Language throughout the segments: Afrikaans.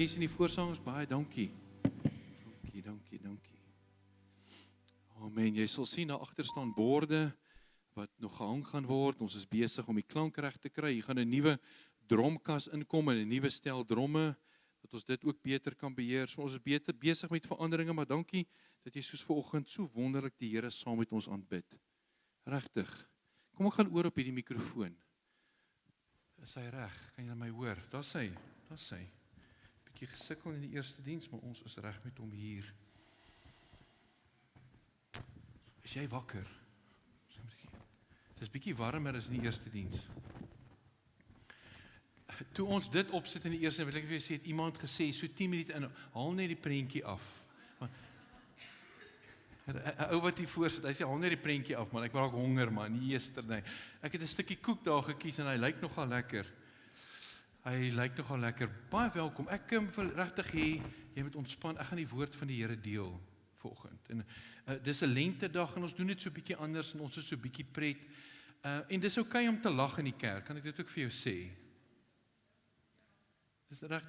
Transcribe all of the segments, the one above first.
Mense in die voorsangers, baie dankie. Dankie. Amen. Jy sal sien, daar agter staan borde wat nog gehang gaan word. Ons is besig om die klank reg te kry. Hier gaan 'n nuwe dromkas inkom en 'n nuwe stel dromme, dat ons dit ook beter kan beheer. So ons is besig met veranderinge, maar dankie dat jy soos vanoggend so wonderlik die Here saam met ons aanbid. Regtig. Kom ek gaan oor op hierdie mikrofoon. Is hy reg? Kan jy my hoor? Daar's hy. Bietjie gesukkel in die eerste diens, maar ons is reg met hom hier. Is jy wakker? Het is bietjie warmer as in die eerste diens. Toe ons dit opsit in die eerste, wil ek vir jou sê, het iemand gesê, so 10 minute in, haal net die prentjie af. 'n Ou wat hier voor sit, hy sê, haal net die prentjie af, man, ek raak honger, man, nie yesterday. Ek het 'n stukkie koek daar gekies en hy lyk nogal lekker. Baie welkom. Ek wil regtig hê jy moet ontspan. Ek gaan die woord van die Here deel vanoggend. En dis 'n lentedag en ons doen dit so 'n bietjie anders en ons is so 'n bietjie pret. En dis okay om te lag in die kerk. Kan ek dit ook vir jou sê? Dis reg.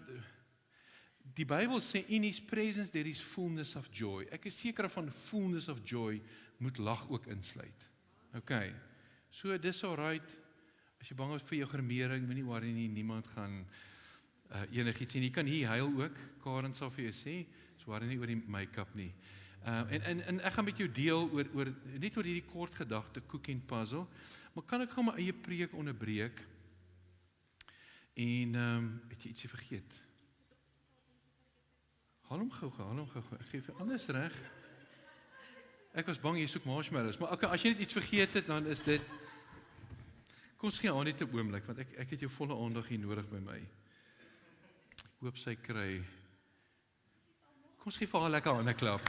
Die Bybel sê in His presence there is fullness of joy. Ek is seker van fullness of joy moet lag ook insluit. Okay. So dis alright. As jy bang is vir jou grimering, moenie worry nie, niemand gaan enigiets sien. Jy kan hier huil ook. Karen sal vir jou sê, so worry nie oor die make-up nie. En ek gaan met jou deel net oor hierdie kort gedagte, koek en puzzle. Maar kan ek gaan my eie preek onderbreek? En het jy ietsie vergeet? Haal hom gou. Ek gee vir anders reg. Ek was bang jy soek marshmallows, maar okay, as jy net iets vergeet het, dan is dit. Kom ons gee aan net 'n oomblik, want ek het jou volle aandag hier nodig by my. Ek hoop sy kry. Kom ons gee vir haar lekker hande klap.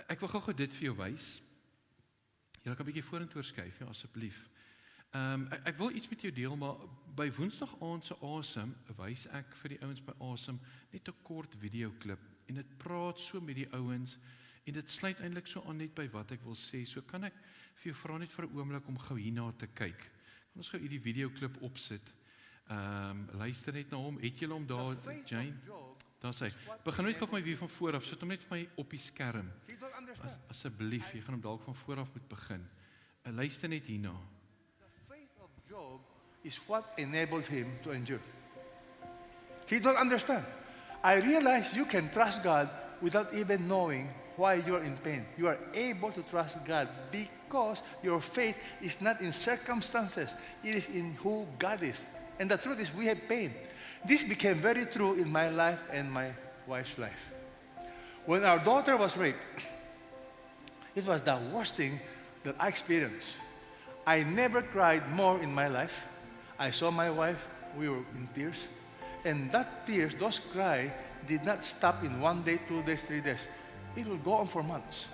Ek wil gou dit vir jou wys. Jy kan 'n bietjie vorentoe skuif, ja, asseblief. Ek wil iets met jou deel, maar by Woensdag aand se Asem wys ek vir die ouens by Asem net 'n kort videoklip en dit praat so met die ouens en dit sluit eintlik so aan net by wat ek wil sê. So kan ek vir jou vra net vir 'n oomblik om gou hierna te kyk. Kan ons gou hierdie videoklip opsit? Luister net na hom. Het julle hom daar, Jane? Daar sê. Begin net gou vir my weer van voor af. Sit hom net vir my op die skerm. Asseblief, jy gaan hom dalk van voor af moet begin. Luister net hierna. The faith of Job is what enabled him to endure. He don't understand. I realize you can trust God without even knowing why you're in pain. You are able to trust God because your faith is not in circumstances. It is in who God is. And the truth is we have pain. This became very true in my life and my wife's life. When our daughter was raped, it was the worst thing that I experienced. I never cried more in my life. I saw my wife, we were in tears. And that tears, those cries, did not stop in 1 day, 2 days, 3 days. It will go on for months.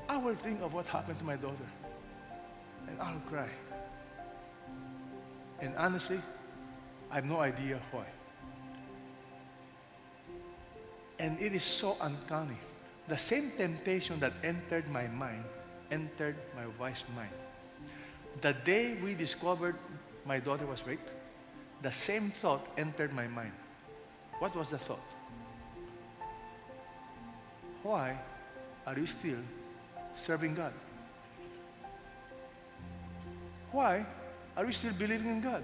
I will think of what happened to my daughter. And I'll cry. And honestly, I have no idea why. And it is so uncanny. The same temptation that entered my mind entered my wife's mind. The day we discovered my daughter was raped, the same thought entered my mind. What was the thought? Why are you still serving God? Why are you still believing in God?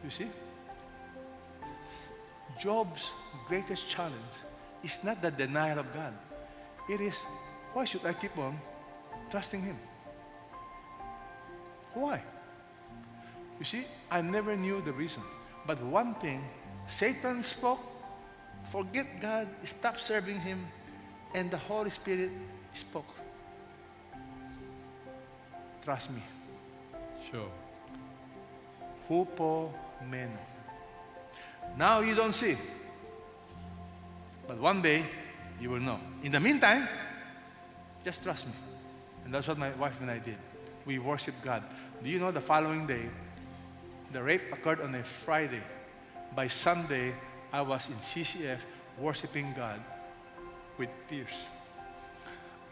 You see? Job's greatest challenge is not the denial of God. It is, why should I keep on trusting Him? Why? You see, I never knew the reason. But one thing, Satan spoke, forget God, stop serving Him, and the Holy Spirit spoke. Trust me. Sure. Hupo meno. Now you don't see, but one day you will know. In the meantime, just trust me. And that's what my wife and I did. We worshiped God. Do you know the following day, the rape occurred on a Friday. By Sunday, I was in CCF worshiping God with tears.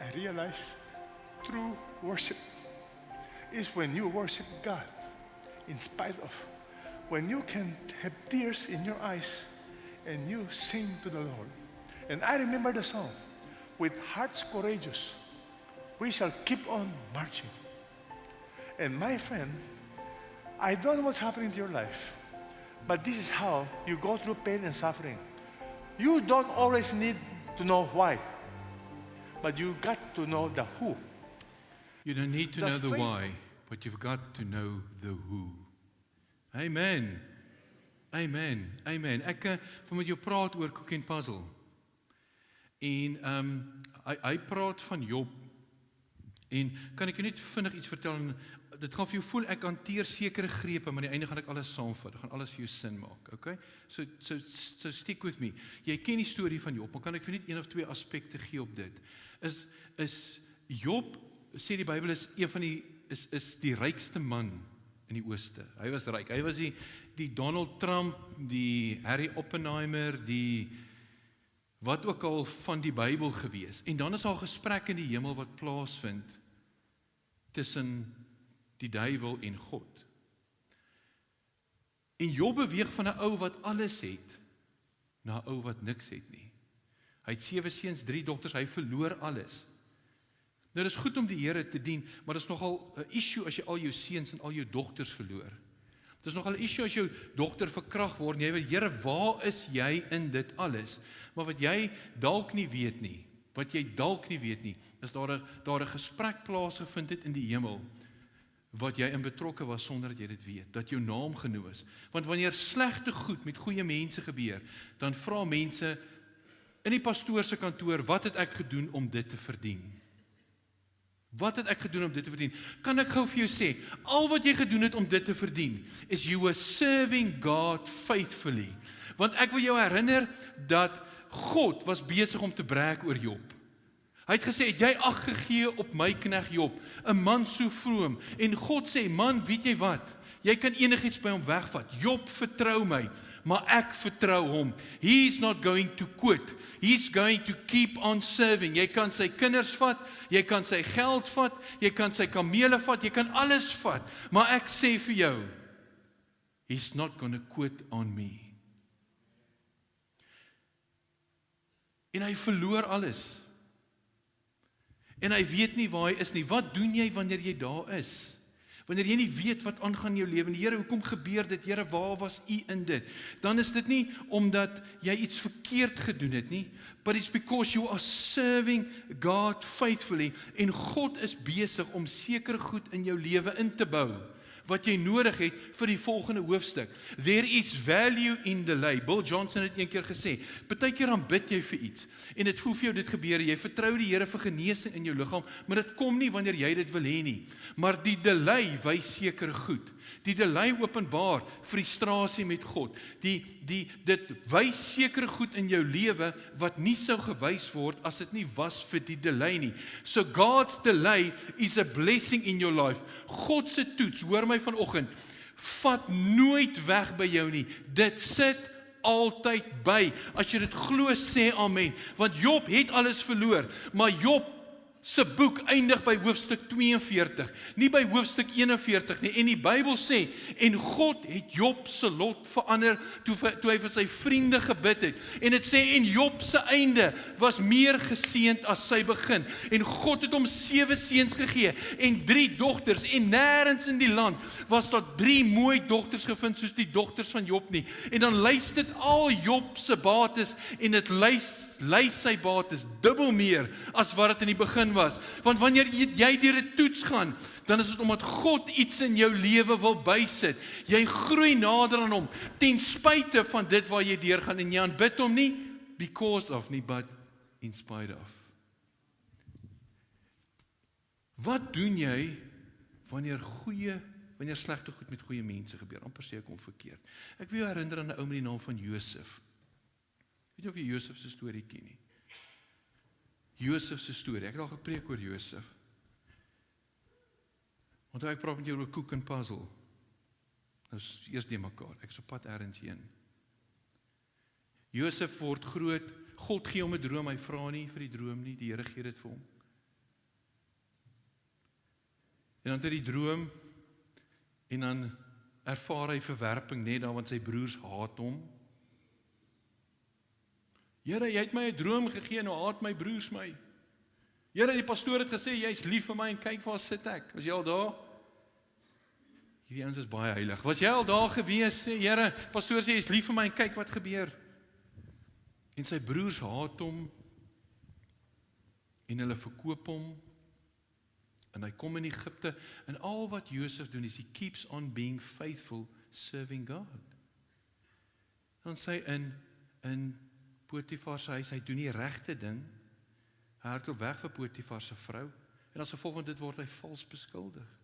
I realized through worship is when you worship God in spite of. When you can have tears in your eyes and you sing to the Lord. And I remember the song, with hearts courageous, we shall keep on marching. And my friend, I don't know what's happening to your life, but this is how you go through pain and suffering. You don't always need to know why, but you got to know the who. You don't need to know the why, but you've got to know the who. Amen. Amen. Amen. Ek wil met jou praat oor Koek en Puzzle. En hy praat van Job. En kan ek jou net vinnig iets vertel? En dit gaan vir jou voel, ek hanteer sekere grepe, maar aan die einde gaan ek alles saamvat. Ek gaan alles vir jou sin maak. Okay? So stick with me. Jy ken die storie van Job, maar kan ek vir net 1 of 2 aspekte gee op dit? Is Job, sê die Bybel, is een van is die rykste man in die ooste. Hy was ryk. Hy was die Donald Trump, die Harry Oppenheimer, die wat ook al van die Bybel gewees. En dan is daar 'n gesprek in die hemel wat plaasvind tussen die duiwel en God. En Job beweeg van 'n ou wat alles het na 'n ou wat niks het nie. Hy het 7 seuns, 3 dogters, hy verloor alles. Nou, dit is goed om die Here te dien, maar dit is nogal 'n issue as jy al jou seuns en al jou dogters verloor. Dit is nogal 'n issue as jou dogter verkragt word en jy weet, Here, waar is jy in dit alles? Maar wat jy dalk nie weet nie, is daar 'n gesprek plaasgevind het in die hemel, wat jy in betrokke was sonder dat jy dit weet, dat jou naam genoem is. Want wanneer slegte goed met goeie mense gebeur, dan vra mense in die pastoor se kantoor, wat het ek gedoen om dit te verdien? Wat het ek gedoen om dit te verdien? Kan ek gou vir jou sê, al wat jy gedoen het om dit te verdien, is you were serving God faithfully. Want ek wil jou herinner dat God was besig om te breek oor Job. Hy het gesê, het jy ag gegee op my knegt Job, 'n man so vroom, en God sê, man, weet jy wat, jy kan enigiets by hom wegvat, Job, vertrou my, maar ek vertrou hom. He is not going to quit. He is going to keep on serving. Jy kan sy kinders vat, jy kan sy geld vat, jy kan sy kamele vat, jy kan alles vat, maar ek sê vir jou, he's not going to quit on me. En hy verloor alles. En hy weet nie waar hy is nie. Wat doen jy wanneer jy daar is? Wanneer jy nie weet wat aangaan in jou lewe nie. Here, hoekom gebeur dit? Here, waar was U in dit? Dan is dit nie omdat jy iets verkeerd gedoen het nie, but it's because you are serving God faithfully en God is besig om sekere goed in jou lewe in te bou wat jy nodig het vir die volgende hoofstuk. There is value in delay. Bill Johnson het eendag gesê, partykeer dan bid jy vir iets en dit voel vir jou dit gebeur, jy vertrou die Here vir genesing in jou liggaam, maar dit kom nie wanneer jy dit wil hê nie. Maar die delay wys sekere goed. Die delay openbaar frustrasie met God. Dit wys sekere goed in jou lewe wat nie sou gewys word as dit nie was vir die delay nie. So God's delay is a blessing in your life. God se toets, hoor my vanoggend, vat nooit weg by jou nie. Dit sit altyd by. As jy dit glo, sê amen. Want Job het alles verloor, maar Job se boek eindig by hoofstuk 42, nie by hoofstuk 41 nie. En die Bybel sê, en God het Job se lot verander toe hy vir sy vriende gebid het. En dit sê, en Job se einde was meer geseënd as sy begin. En God het hom 7 seuns gegee en 3 dogters. En nêrens in die land was daar 3 mooi dogters gevind soos die dogters van Job nie. En dan lys dit al Job se bates en dit lys sy bates dubbel meer as wat dit in die begin was. Want wanneer jy deur 'n toets gaan, dan is dit omdat God iets in jou lewe wil bysit. Jy groei nader aan hom, ten spyte van dit waar jy deurgaan, en jy aanbid hom nie because of nie, but in spite of. Wat doen jy wanneer slegte goed met goeie mense gebeur? Amper sê ek hom verkeerd. Ek wil jou herinner aan 'n ou met die naam van Josef. Weet jy of jy Josef se storie ken nie? Josef se storie, ek het al gepreek oor Josef. Want ek praat met jou oor Koek en Puzzle. Nou is eers die mekaar, ek is op pad ergens heen. Josef word groot, God gee hom 'n droom, hy vra nie vir die droom nie, die Here gee dit vir hom. En dan het hy die droom, en dan ervaar hy verwerping net daar, want sy broers haat hom. Here, jy het my 'n droom gegee, nou haat my broers my. Here, die pastoor het gesê, jy is lief vir my, en kyk waar sit ek. Was jy al daar? Hierdie ouens is baie heilig. Was jy al daar gewees, sê, Here, pastoor sê, jy is lief vir my, en kyk wat gebeur. En sy broers haat hom, en hulle verkoop hom, en hy kom in Egipte, en al wat Josef doen is, he keeps on being faithful, serving God. Dan sê hy in Potifar se huis, hy doen die regte ding, hy hardloop weg vir Potifar se vrou, en as gevolg van dit word hy vals beskuldig.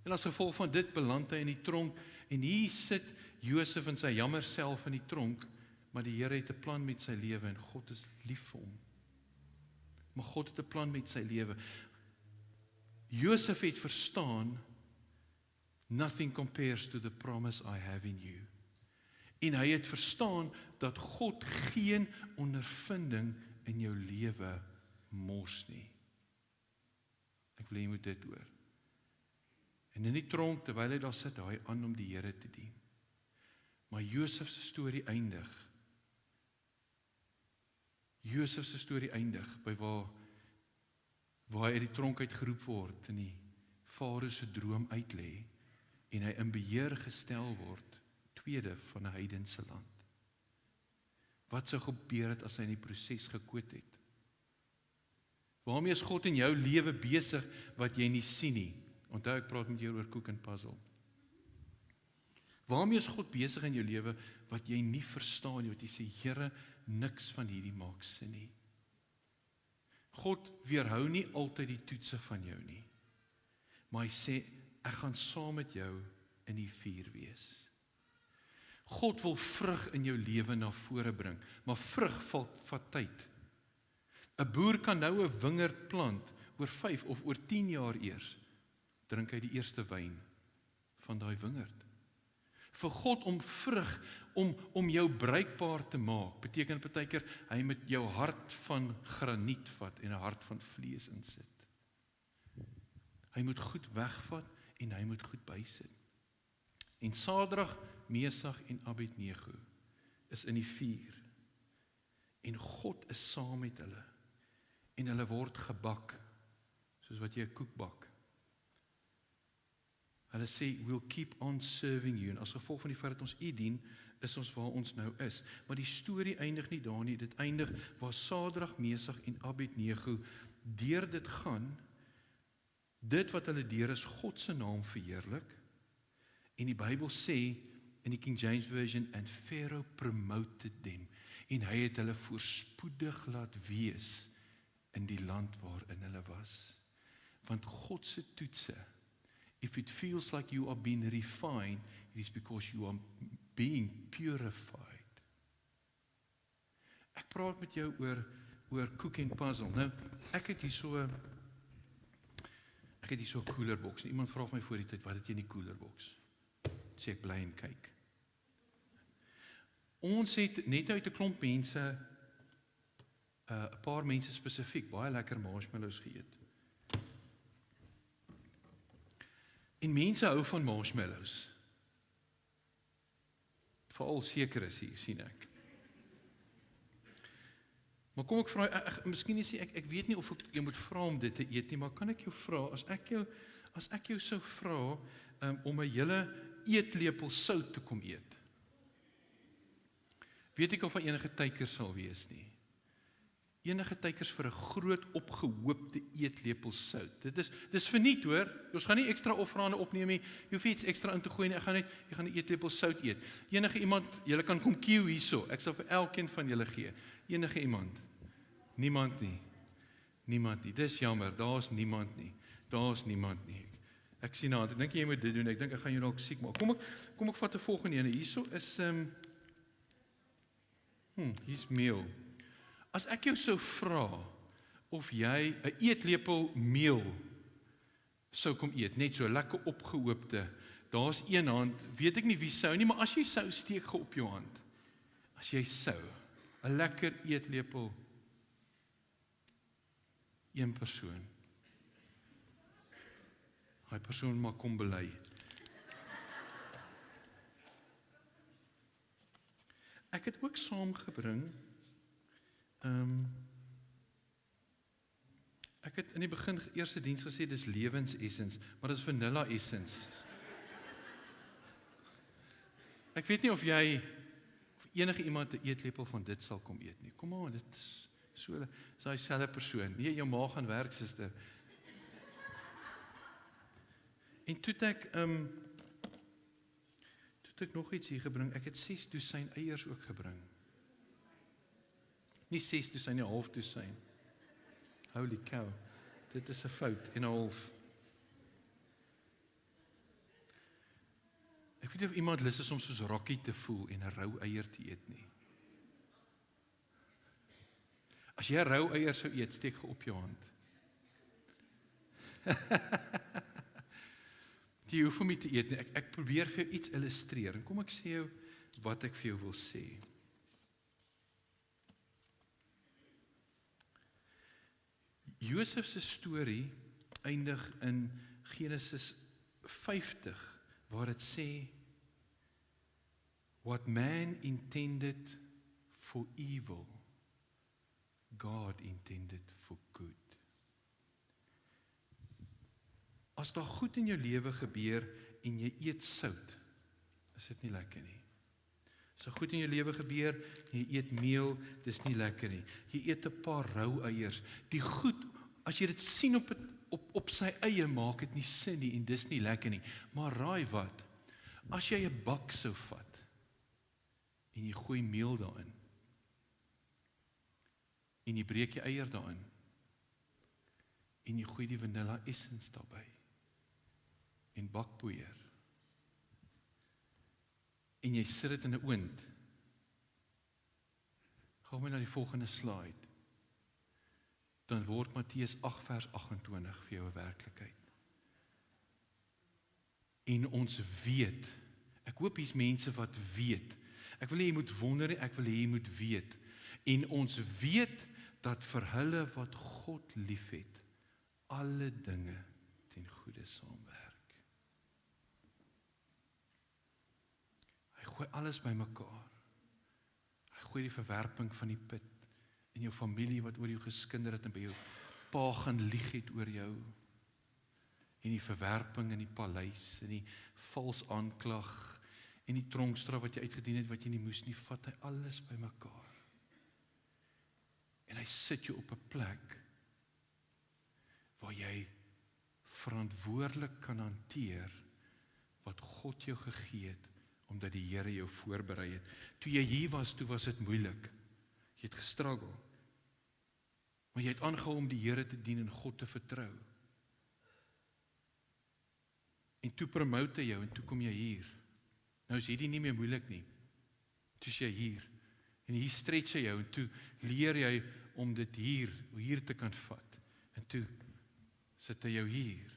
En as gevolg van dit beland hy in die tronk, en hier sit Josef in sy jammer self in die tronk, maar die Here het 'n plan met sy lewe, en God is lief vir hom. Maar God het 'n plan met sy lewe. Josef het verstaan, nothing compares to the promise I have in you. En hy het verstaan dat God geen ondervinding in jou lewe mors nie. Ek wil jy moet dit hoor. En in die tronk, terwyl hy daar sit, hy aan om die Here te dien. Maar Josef se storie eindig. Josef se storie eindig by waar hy uit die tronk uitgeroep word en die Farao se droom uitlê en hy in beheer gestel word, tweede van 'n heidense land. Wat sou gebeur het as hy in die proses gekoot het? Waarmee is God in jou lewe besig wat jy nie sien nie? Onthou, ek praat met jou oor koek en puzzle. Waarmee is God besig in jou lewe wat jy nie verstaan nie, wat jy sê, Here, niks van hierdie maak sin nie. God weerhou nie altyd die toetse van jou nie, maar hy sê, ek gaan saam met jou in die vuur wees. God wil vrug in jou lewe na vore bring, maar vrug vat tyd. 'n Boer kan nou 'n wingerd plant, oor 5 of oor 10 jaar eers, drink hy die eerste wyn van daai wingerd. Vir God om vrug, om jou bruikbaar te maak, beteken partykeer, hy moet jou hart van graniet vat en 'n hart van vlees insit. Hy moet goed wegvat en hy moet goed bysit. En Sadrag, Mesach en Abednego is in die vuur. En God is saam met hulle. En hulle word gebak, soos wat jy 'n koek bak. Hulle sê, we'll keep on serving you. En as gevolg van die feit dat ons u dien, is ons waar ons nou is. Maar die storie eindig nie daar nie. Dit eindig waar Sadrag, Mesach en Abednego deur dit gaan. Dit wat hulle deur is God se naam verheerlik. En die Bybel sê in die King James Version, and Pharaoh promoted them. En hy het hulle voorspoedig laat wees in die land waarin hulle was. Want God se toetse, if it feels like you are being refined, it is because you are being purified. Ek praat met jou oor koek en puzzle. Nou, ek het hier so 'n koelerboks. Iemand vra my voor die tyd, wat het jy in die koelerboks? Sê ek bly en kyk. Ons het net uit 'n klomp mense, 'n paar mense spesifiek, baie lekker marshmallows geëet. En mense hou van marshmallows. Veral seker is hier, sien ek. Maar kom ek vra, miskien nie sê ek weet nie of ek jy moet vra om dit te eet nie, maar kan ek jou vra, as ek jou sou vra om 'n hele eetlepel sout te kom eet. Weet ek of daar enige teikers sal wees nie. Enige teikers vir 'n groot opgehoopte eetlepel sout. Dit is verniet hoor. Ons gaan nie ekstra offerande opneem nie. Jy hoef iets ekstra in te gooi nie. Jy gaan 'n eetlepel sout eet. Enige iemand, julle kan kom kieu hierso. Ek sal vir elkeen van julle gee. Enige iemand. Niemand nie. Niemand nie. Dis jammer. Daar's niemand nie. Daar's niemand nie. Ek sien nou, ek dink jy moet dit doen. Ek dink ek gaan jou dalk siek maak. Kom ek vat 'n volgende ene. Hierso is hier's meel. As ek jou sou vra of jy 'n eetlepel meel sou kom eet, net so lekker opgehoopte, daar's een hand, weet ek nie wie sou nie, maar as jy sou, steek ge op jou hand. As jy sou, 'n lekker eetlepel, een persoon. Daai persoon maar kom bely. Ek het ook saamgebring, ek het in die begin eerste diens gesê, dis lewensessens, maar dis vanilla essence. Ek weet nie of enige iemand 'n eetlepel van dit sal kom eet nie. Kom aan, dit is so, is daai selfe persoon. Nee, jou maag gaan werk, suster. En toe het ek nog iets hier gebring. Ek het 6 dosyn eiers ook gebring. Nie 6 dosyn, nie, 1/2 dosyn. Holy cow. Dit is 'n fout en 'n half. Ek weet nie of iemand lus is om soos Rocky te voel en 'n rou eier te eet nie. As jy 'n rou eier sou eet, steek ge op jou hand. Jy hoef om nie te eet nie. Ek probeer vir jou iets illustreer. En kom ek sê jou wat ek vir jou wil sê. Josef se storie eindig in Genesis 50, waar dit sê, what man intended for evil, God intended for good. As daar goed in jou lewe gebeur en jy eet sout, is dit nie lekker nie. As daar goed in jou lewe gebeur en jy eet meel, dis nie lekker nie. Jy eet 'n paar rou eiers. Die goed, as jy dit sien op sy eie, maak dit nie sin nie en dis nie lekker nie. Maar raai wat? As jy 'n bak sou vat en jy gooi meel daarin en jy breek die eier daarin en jy gooi die vanilla essence daarbey en bakpoeier en jy sit dit in 'n oond. Gaan we na die volgende slide. Dan word Matteus 8 vers 28 vir jou 'n werklikheid. En ons weet, ek hoop hier's mense wat weet. Ek wil hê jy moet wonder nie, ek wil hê jy moet weet. En ons weet dat vir hulle wat God liefhet, alle dinge ten goeie saamwerk. Hy gooi alles bymekaar. Hy gooi die verwerping van die put in jou familie wat oor jou geskinder het en by jou pa gaan lieg het oor jou. En die verwerping in die paleis en die vals aanklag en die tronkstraf wat jy uitgedien het wat jy nie moes nie, vat hy alles bymekaar. En hy sit jou op 'n plek waar jy verantwoordelik kan hanteer wat God jou gegee het, omdat die Here jou voorberei het. Toe jy hier was, toe was dit moeilik. Jy het gestruggle. Maar jy het aangehou om die Here te dien en God te vertrou. En toe promote hy jou en toe kom jy hier. Nou is hierdie nie meer moeilik nie. Toe is jy hier. En hier stretch hy jou en toe leer jy om dit hier te kan vat. En toe sit hy jou hier.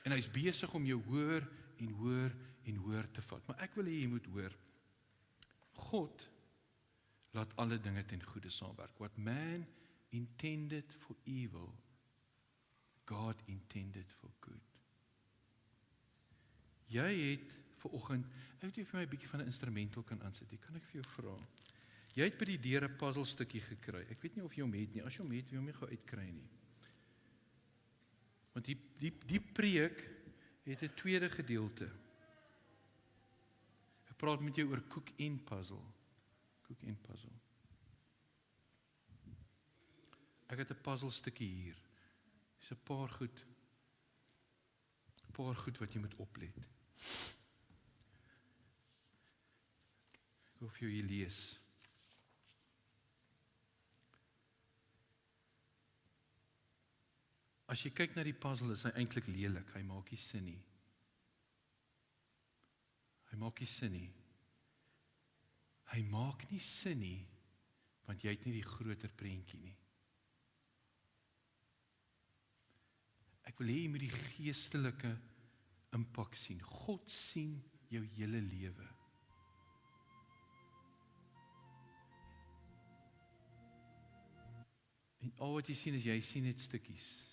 En hy's besig om jou hoër en hoër en hoër te vat. Maar ek wil hê jy moet hoor. God laat alle dinge ten goeie saamwerk. What man intended for evil, God intended for good. Jy het vanoggend, ek weet jy vir my 'n bietjie van 'n instrumental kan aansit. Kan ek vir jou vra? Jy het by die deur 'n puzzelstukkie gekry. Ek weet nie of jy hom het nie. As jy hom het, wil jy hom nie gou uitkry nie. Want die preek het 'n tweede gedeelte. Ek praat met jou oor cook en puzzle. Cook en puzzle. Ek het 'n puzzelstukkie hier. Dis 'n paar goed wat jy moet oplet. Ek wil vir jou hier lees. As jy kyk na die puzzle, is hy eintlik lelik. Hy maak nie sin nie. Hy maak nie sin nie. Hy maak nie sin nie, want jy het nie die groter prentjie nie. Ek wil hê jy moet die geestelike impak sien. God sien jou hele lewe. En al wat jy sien is, jy sien net stukkies.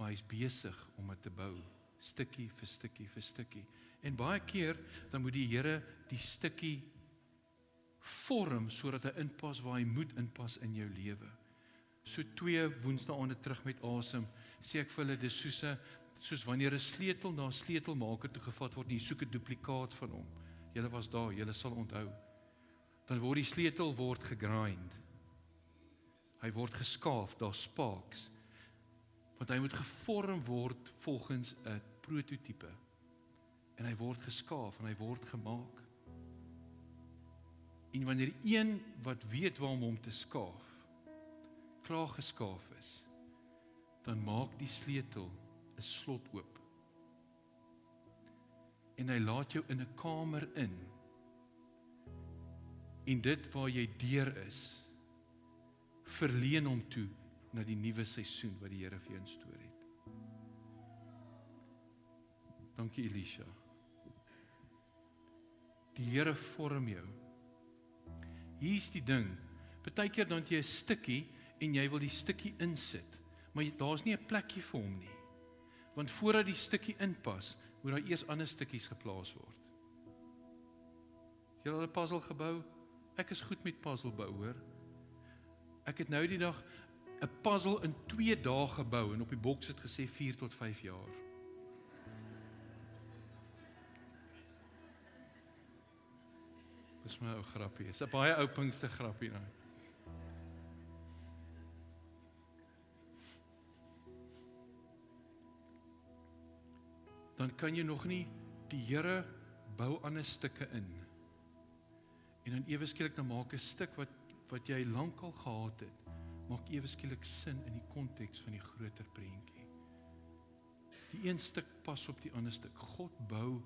maar hy's besig om dit te bou, stukkie vir stukkie vir stukkie. En baie keer, dan moet die Here die stukkie vorm, sodat hy inpas waar hy moet inpas in jou lewe. So 2 woensdaande terug met asem, sê ek vir hulle, dis soos wanneer 'n sleutel na 'n sleutelmaker toe gevat word, en jy soek 'n duplikaat van hom. Julle was daar, julle sal onthou. Dan word die sleutel gegrind. Hy word geskaaf, daar sparks. Want hy moet gevorm word volgens 'n prototipe. En hy word geskaaf en hy word gemaak. En wanneer een wat weet waar om hom te skaaf, klaar geskaaf is, dan maak die sleutel 'n slot oop. En hy laat jou in 'n kamer in. En dit waar jy deur is, verleen hom toe na die nuwe seisoen wat die Here vir jou instoor het. Dankie Elisha. Die Here vorm jou. Hier is die ding. Partykeer dan jy 'n stukkie en jy wil die stukkie insit, maar daar's nie 'n plekkie vir hom nie. Want voordat die stukkie inpas, moet daar eers ander stukkies geplaas word. Jy het al 'n puzzle gebou? Ek is goed met puzzle bou, hoor. Ek het nou die dag 'n puzzle in 2 dae gebou en op die boks het gesê 4 tot 5 jaar. Dis my ou grappie. Dis 'n baie ou Pinkster grappie nou. Dan kan jy nog nie, die Here bou ander stukke in. En dan ewe skielik dan maak 'n stuk wat jy lankal gehad het, maak ewe skielik sin in die konteks van die groter prentjie. Die een stuk pas op die ander stuk. God bou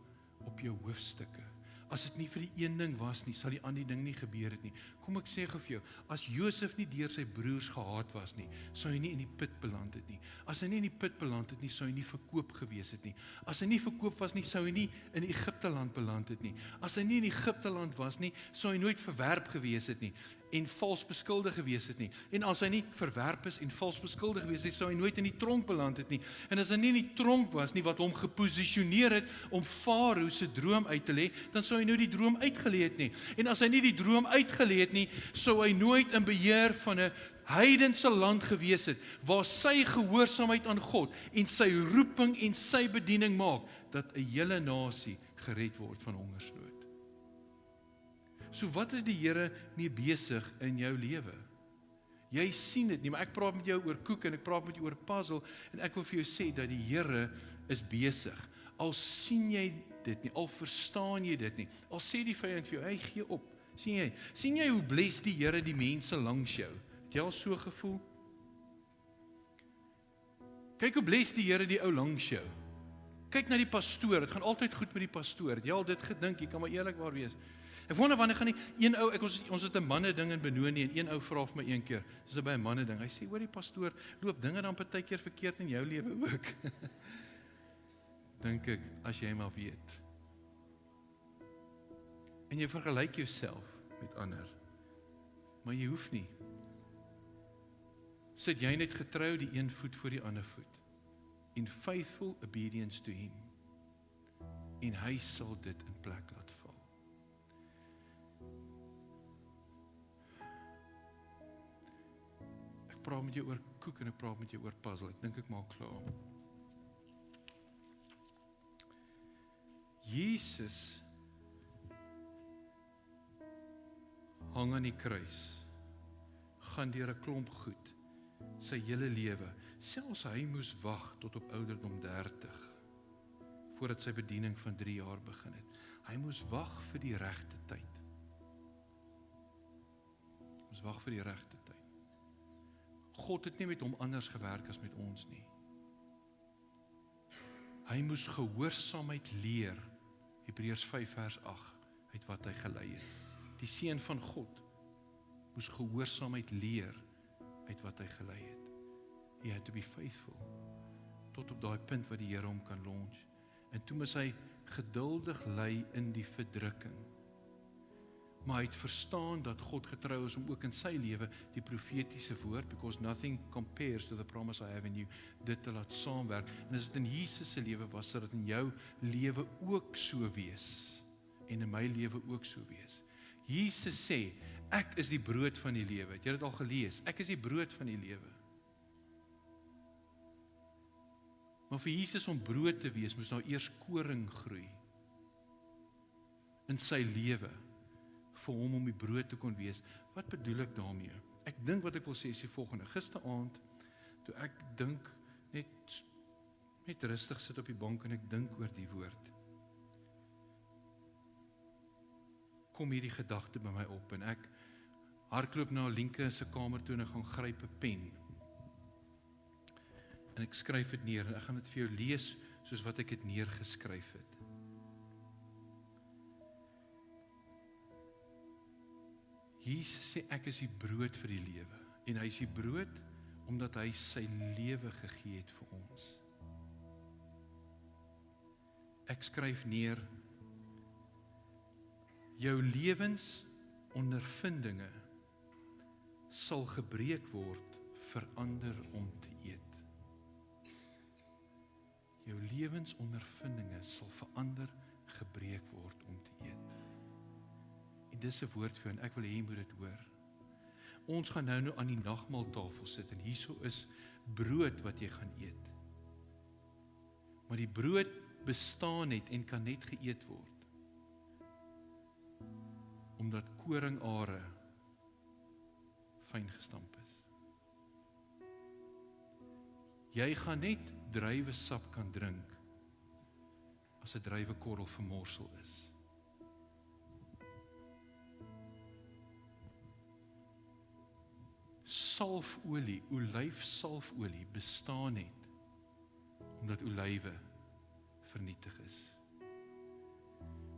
op jou hoofstukke. As dit nie vir die een ding was nie, sal die ander ding nie gebeur het nie. Kom ek sê gou vir jou, as Josef nie deur sy broers gehaat was nie, sou hy nie in die put beland het nie. As hy nie in die put beland het nie, sou hy nie verkoop gewees het nie. As hy nie verkoop was nie, sou hy nie in Egipte land beland het nie. As hy nie in Egipte land was nie, sou hy nooit verwerp gewees het nie en vals beskuldig gewees het nie. En as hy nie verwerp is en vals beskuldig gewees het, sou hy nooit in die tronk beland het nie. En as hy nie in die tronk was nie, wat hom geposisioneer het om Farao se droom uit te lê, dan sou hy nou die droom uitgelê het nie. En as hy nie die droom uitgelê het nie, sou hy nooit in beheer van 'n heidense land gewees het, waar sy gehoorsaamheid aan God en sy roeping en sy bediening maak, dat 'n hele nasie gered word van hongersnood. So wat is die Here mee besig in jou lewe? Jy sien dit nie, maar ek praat met jou oor koek en ek praat met jou oor puzzle en ek wil vir jou sê dat die Here is besig. Al sien jy dit nie, al verstaan jy dit nie, al sê die vyand vir jou, hy gee op. Sien jy hoe bless die Here die mense langs jou? Het jy al so gevoel? Kyk hoe bless die Here die ou langs jou. Kyk na die pastoor, dit gaan altyd goed met die pastoor. Het jy al dit gedink? Jy kan maar eerlikwaar wees. Ek wonder wanneer gaan die een ou, ons het 'n manne ding in Benoni en een ou vra vir my een keer, soos by 'n manne ding. Hy sê, hoor die pastoor, loop dinge dan partykeer verkeerd in jou lewe ook. Dink ek, as jy maar weet. En jy vergelyk jouself met ander. Maar jy hoef nie. Sit jy net getrou die een voet voor die ander voet. In faithful obedience to him. En hy sal dit in plek laat val. Ek praat met jou oor koek en ek praat met jou oor puzzle. Ek dink ek maak klaar. Jesus hang aan die kruis, gaan deur 'n klomp goed, sy hele lewe, selfs hy moes wag tot op ouderdom 30, voordat sy bediening van 3 jaar begin het. Hy moes wag vir die regte tyd. God het nie met hom anders gewerk as met ons nie. Hy moes gehoorsaamheid leer, Hebreërs 5 vers 8, uit wat hy gelei het. Die seun van God moes gehoorsaamheid leer uit wat hy gelei het. He had to be faithful. Tot op daai punt wat die Here hom kan launch. En toe moes hy geduldig ly in die verdrukking. Maar hy het verstaan dat God getrou is om ook in sy lewe die profetiese woord, because nothing compares to the promise I have in you, dit te laat saamwerk. En as dit in Jesus se lewe was, sal dit in jou lewe ook so wees. En in my lewe ook so wees. Jesus sê, ek is die brood van die lewe. Het jy dit al gelees? Ek is die brood van die lewe. Maar vir Jesus om brood te wees, moes nou eers koring groei in sy lewe, vir hom om die brood te kon wees. Wat bedoel ek daarmee? Ek dink wat ek wil sê is die volgende. Gisteraand, toe ek dink, net rustig sit op die bank en ek dink oor die woord, kom hierdie gedagte by my op, en ek hardloop na Lienke se kamer toe en ek gaan gryp 'n pen. En ek skryf dit neer, en ek gaan dit vir jou lees, soos wat ek dit neergeskryf het. Jesus sê, ek is die brood vir die lewe, en hy is die brood, omdat hy sy lewe gegee het vir ons. Ek skryf neer, jou lewensondervindinge sal gebreek word vir ander om te eet. Jou lewensondervindinge sal verander, gebreek word om te eet. En dis 'n woord vir jou, en ek wil hê jy moet dit hoor. Ons gaan nou aan die nagmaaltafel sit, en hierso is brood wat jy gaan eet. Maar die brood bestaan net en kan net geëet word, omdat koringare fyn gestamp is. Jy gaan net druiwesap kan drink, as 'n druiwekorrel vermorsel is. Salfolie, olyfsalfolie bestaan net, omdat olywe vernietig is.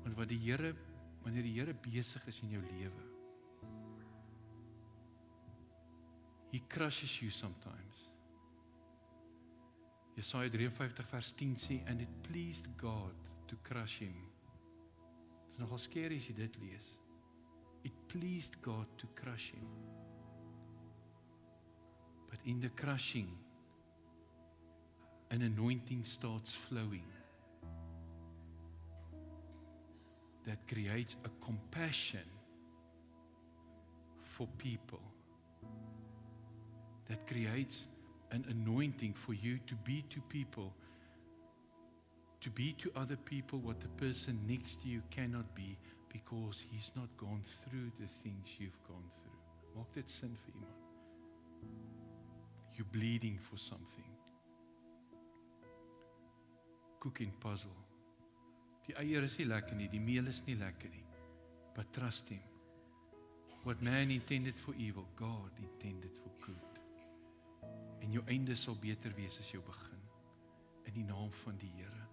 Want wanneer die Here besig is in jou lewe, He crushes you sometimes. Jesaja 53 vers 10 sê, and it pleased God to crush him. Dit is nogal scary as jy dit lees. It pleased God to crush him. But in the crushing, an anointing starts flowing that creates a compassion for people, that creates an anointing for you to be to people, to be to other people what the person next to you cannot be, because he's not gone through the things you've gone through. Maak dit sin vir iemand? You're bleeding for something. Cooking puzzle. Die eier is nie lekker nie, die meel is nie lekker nie. But trust him. What man intended for evil, God intended for good. En jou einde sal beter wees as jou begin. In die naam van die Here.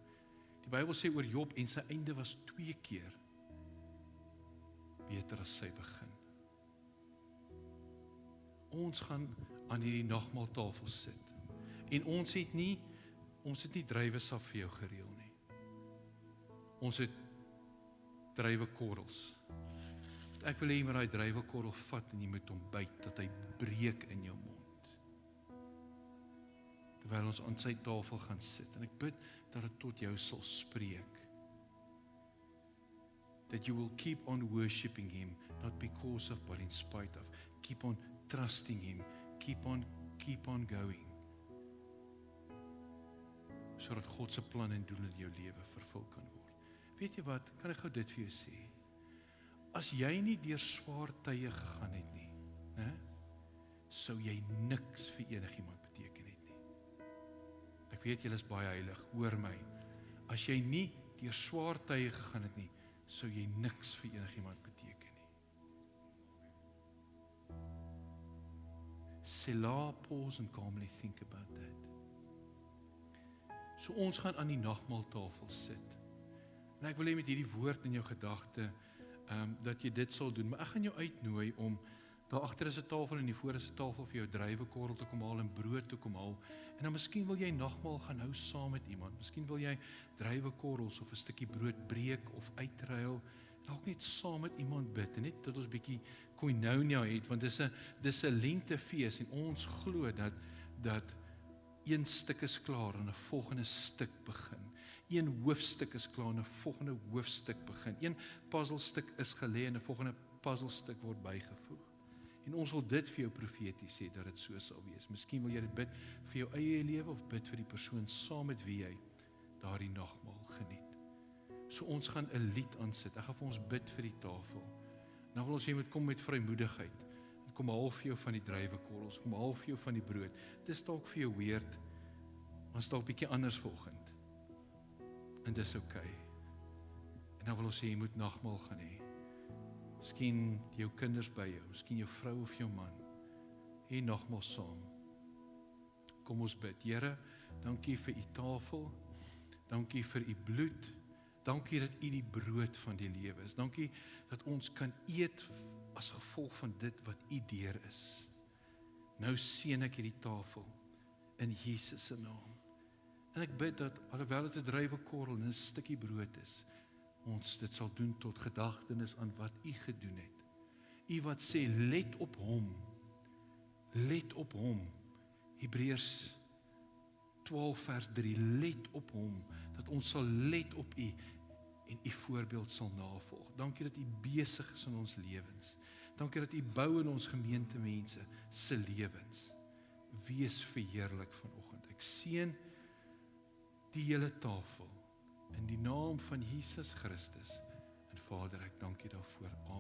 Die Bybel sê oor Job, en sy einde was 2 keer beter as sy begin. Ons gaan aan hierdie nagmaaltafel sit. En ons het nie druiwesap vir jou gereël nie. Ons het druiwekorrels. Ek wil hê jy moet daai druiwekorrel vat en jy moet hom byt, dat hy breek in jou mond. Terwyl ons aan sy tafel gaan sit. En ek bid dat dit tot jou sal spreek. That you will keep on worshiping him, not because of, but in spite of. Keep on trusting him. Keep on going. Sodat God se plan en doel in jou lewe vervul kan word. Weet jy wat, kan ek gou dit vir jou sê? As jy nie deur swaar tye gegaan het nie, né? Sou jy niks vir enigiemand beteken het nie. Ek weet julle is baie heilig, hoor my. As jy nie deur swaar tye gegaan het nie, sou jy niks vir enigiemand beteken nie. Selah, pause and calmly think about that. So ons gaan aan die nagmaaltafel sit. En ek wil hê met hierdie woord in jou gedagte, dat jy dit sal doen. Maar ek gaan jou uitnooi om, daar agter is 'n tafel en die voor is 'n tafel vir jou druiwekorrel te kom haal en brood te kom haal. En dan miskien wil jy nagmaal gaan hou saam met iemand. Miskien wil jy druiwekorrels of 'n stukkie brood breek of uitruil dalk net saam met iemand bid, en net dat ons bietjie koinonia het, want dis 'n lentefees, en ons glo dat een stuk is klaar en 'n volgende stuk begin. Een hoofstuk is klaar en 'n volgende hoofstuk begin. Een puzzelstuk is gelê en 'n volgende puzzelstuk word bygevoeg. En ons wil dit vir jou profeties sê, dat dit so sal wees. Miskien wil jy dit bid vir jou eie lewe, of bid vir die persoon saam met wie jy daardie nagmaal geniet. So ons gaan 'n lied aansit. Ek gaan vir ons bid vir die tafel. Nou wil ons jy moet kom met vrymoedigheid. Kom haal vir jou van die druiwekorrels, kom haal vir jou van die brood. Dit is dalk vir jou weird, maar is dalk bietjie anders vanoggend. En dis okay. En dan wil ons sê jy moet nagmaal gaan hê. Miskien jou kinders by jou, miskien jou vrou of jou man. Hê nagmaal saam. Kom ons bid. Here, dankie vir u tafel. Dankie vir u bloed. Dankie dat u die brood van die lewe is. Dankie dat ons kan eet as gevolg van dit wat u deur is. Nou seën ek hierdie tafel in Jesus se naam. En ek bid dat, alhoewel dit 'n druiwekorrel en 'n stukkie brood is, ons dit sal doen tot gedagtenis aan wat u gedoen het. U wat sê, let op hom. Let op hom. Hebreërs 12 vers 3, let op hom, dat ons sal let op u en u voorbeeld sal navolg. Dankie dat u besig is in ons lewens. Dankie dat u bou in ons gemeentemense se lewens. Wees verheerlik vanoggend. Ek seën die hele tafel in die naam van Jesus Christus. En Vader, ek dank u daarvoor. Amen.